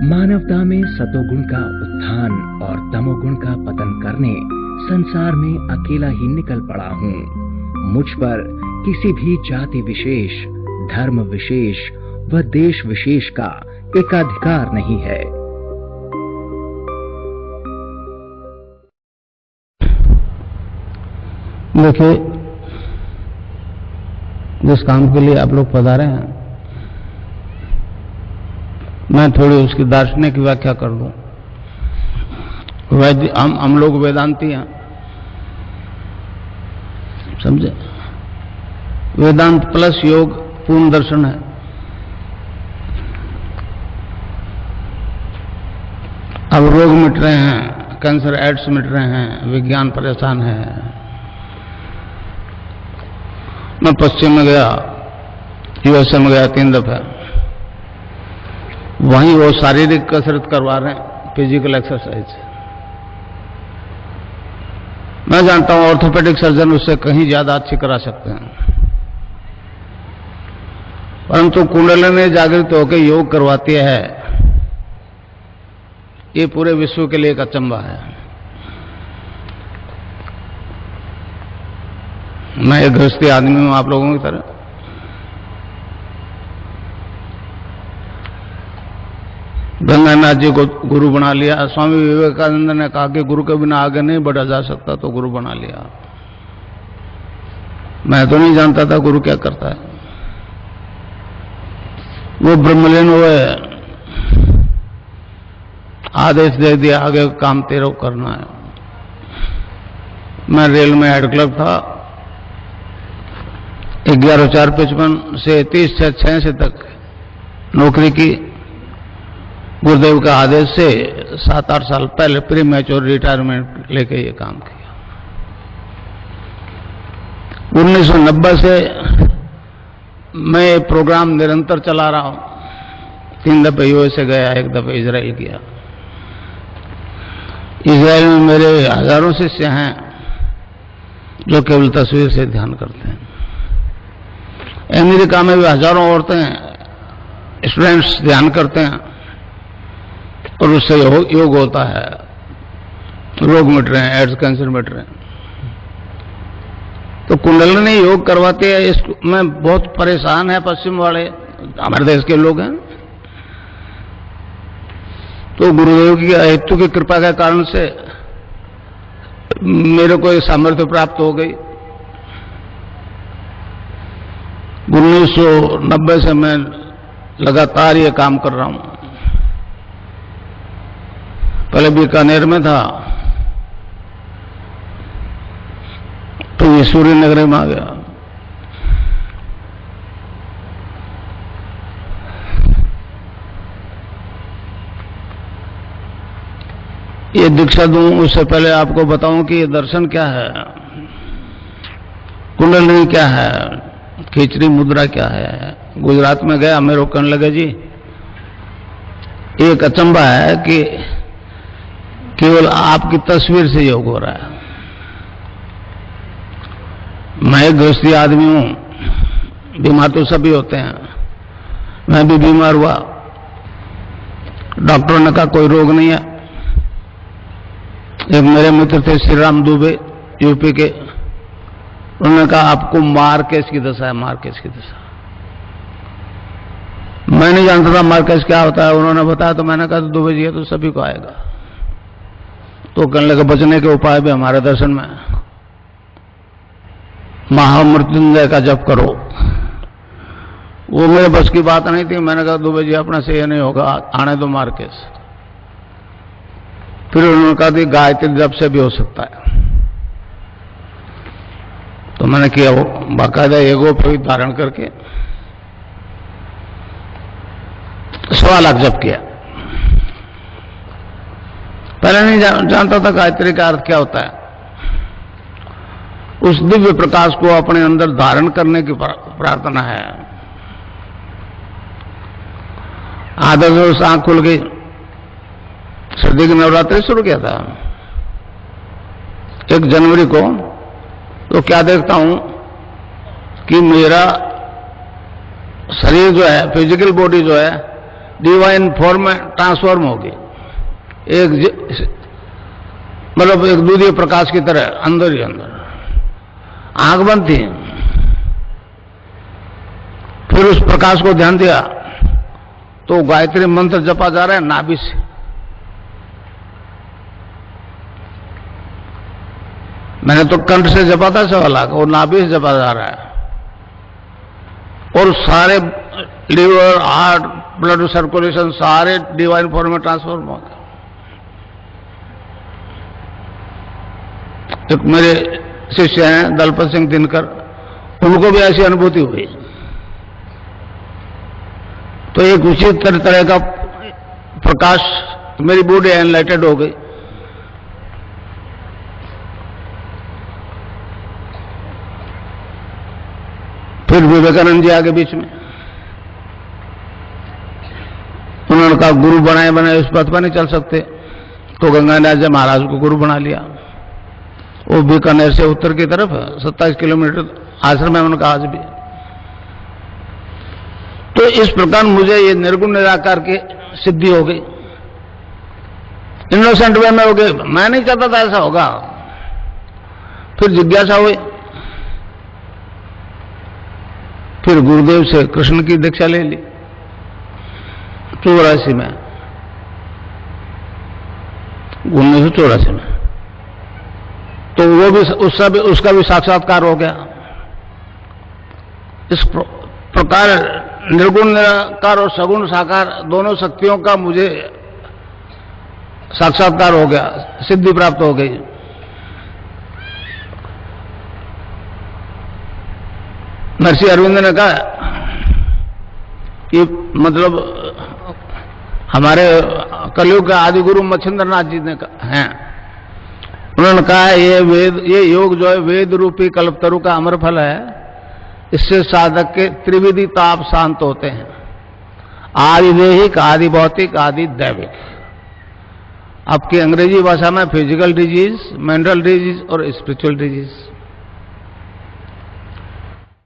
मानवता में सतोगुण का उत्थान और तमोगुण का पतन करने संसार में अकेला ही निकल पड़ा हूँ। मुझ पर किसी भी जाति विशेष, धर्म विशेष व देश विशेष का एकाधिकार नहीं है। देखिए, जिस काम के लिए आप लोग पधारे हैं, मैं थोड़ी उसकी दार्शनिक व्याख्या कर दूं। हम लोग वेदांती हैं, समझे? वेदांत प्लस योग पूर्ण दर्शन है। अब रोग मिट रहे हैं, कैंसर एड्स मिट रहे हैं, विज्ञान परेशान है। मैं पश्चिम में गया, यूएसए में गया 3 दफे, वहीं वो शारीरिक कसरत करवा रहे हैं, फिजिकल एक्सरसाइज। मैं जानता हूं ऑर्थोपेडिक सर्जन उससे कहीं ज्यादा अच्छी करा सकते हैं, परंतु कुंडलिनी जागृत होकर योग करवाती है, ये पूरे विश्व के लिए एक अचंभा है। मैं एक गृहस्थी आदमी हूं आप लोगों की तरह। गंगानाथ जी को गुरु बना लिया। स्वामी विवेकानंद ने कहा कि गुरु के बिना आगे नहीं बढ़ा जा सकता, तो गुरु बना लिया। मैं तो नहीं जानता था गुरु क्या करता है। वो ब्रह्मलीन हुए, आदेश दे दिया आगे काम तेरा करना है। मैं रेल में हेड क्लर्क था, 11/4/55 से 30/6 तक नौकरी की। गुरुदेव का आदेश से 7-8 साल पहले प्री मैच्योर रिटायरमेंट लेके ये काम किया। 1990 से मैं ये प्रोग्राम निरंतर चला रहा हूं। 3 दफे यूएसए गया, 1 दफे इजराइल गया। इजराइल में मेरे हजारों शिष्य हैं जो केवल तस्वीर से ध्यान करते हैं। अमेरिका में भी हजारों औरतें, स्टूडेंट्स ध्यान करते हैं और उससे योग होता है, रोग मिट रहे हैं, एड्स कैंसर मिट रहे हैं। तो कुंडलिनी योग करवाते हैं, इसमें बहुत परेशान है पश्चिम वाले, हमारे देश के लोग हैं। तो गुरुदेव की हेतु की कृपा के कारण से मेरे को ये सामर्थ्य प्राप्त हो गई। 1990 से मैं लगातार ये काम कर रहा हूं। पहले बीकानेर में था, तो ये सूर्य नगरी में आ गया। ये दीक्षा दूं उससे पहले आपको बताऊं कि ये दर्शन क्या है, कुंडलिनी क्या है, खिचड़ी मुद्रा क्या है। गुजरात में गया, मेरे को कहने लगे जी एक अचंभा है कि केवल आपकी तस्वीर से योग हो रहा है। मैं एक गृहस्थी आदमी हूं, बीमार तो सभी होते हैं, मैं भी बीमार हुआ। डॉक्टर ने कहा कोई रोग नहीं है। एक मेरे मित्र थे श्री राम दुबे, यूपी के, उन्होंने कहा आपको मार्केस की दशा है, मार्केस की दशा। मैं नहीं जानता था मार्केस क्या होता है, उन्होंने बताया तो मैंने कहा दुबे जी तो सभी को आएगा। तो कहने लगे बचने के उपाय भी हमारे दर्शन में, महामृत्युंजय का जप करो। वो मेरे बस की बात नहीं थी। मैंने कहा दुबे जी अपने से ये नहीं होगा, आने दो मार्केस। फिर उन्होंने कहा कि गायत्री जप से भी हो सकता है। तो मैंने किया, वो बाकायदा एगो पे धारण करके 1.25 लाख जप किया। पहले नहीं जानता था गायत्री का अर्थ क्या होता है। उस दिव्य प्रकाश को अपने अंदर धारण करने की प्रार्थना है। आधा से आंख खुल गई, सर्दी की नवरात्रि शुरू किया था 1 जनवरी को। तो क्या देखता हूं कि मेरा शरीर जो है, फिजिकल बॉडी जो है, डिवाइन फॉर्म में ट्रांसफॉर्म हो गई, मतलब एक दूधीय प्रकाश की तरह अंदर ही अंदर। आंख बंद थी, फिर उस प्रकाश को ध्यान दिया तो गायत्री मंत्र जपा जा रहा है नाभि से। मैंने तो कंठ से जपा था 1.25 लाख, और नाभि से जपा जा रहा है, और सारे लीवर, हार्ट, ब्लड सर्कुलेशन सारे डिवाइन फॉर्म में ट्रांसफॉर्म हो गए। एक मेरे शिष्य हैं दलपत सिंह दिनकर, उनको भी ऐसी अनुभूति हुई। तो एक उसी तरह का प्रकाश, मेरी बॉडी एनलाइटेड हो गई। फिर विवेकानंद जी आगे बीच में, उन्होंने कहा गुरु बनाए इस पथ पर नहीं चल सकते, तो गंगानाथ जी महाराज को गुरु बना लिया। वो बीकानेर से उत्तर की तरफ 27 किलोमीटर आश्रम है उनका आज भी। तो इस प्रकार मुझे ये निर्गुण निराकार की सिद्धि हो गई, इनोसेंट वे में हो गई। मैं नहीं चाहता था ऐसा होगा। फिर जिज्ञासा हुई, फिर गुरुदेव से कृष्ण की दीक्षा ले ली 84 में, 1984 में। तो वो भी उसका भी साक्षात्कार हो गया। इस प्रकार निर्गुण निराकार और सगुण साकार दोनों शक्तियों का मुझे साक्षात्कार हो गया, सिद्धि प्राप्त हो गई। महर्षि अरविंद ने कहा कि मतलब हमारे कलयुग के आदि गुरु मच्छिंद्रनाथ जी ने हैं, उन्होंने कहा ये योग जो है वेद रूपी कल्पतरु का अमर फल है। इससे साधक के त्रिविधि ताप शांत होते हैं, आदि देहिक, आदि भौतिक, आदि दैविक। आपकी अंग्रेजी भाषा में फिजिकल डिजीज, मेंटल डिजीज और स्पिरिचुअल डिजीज।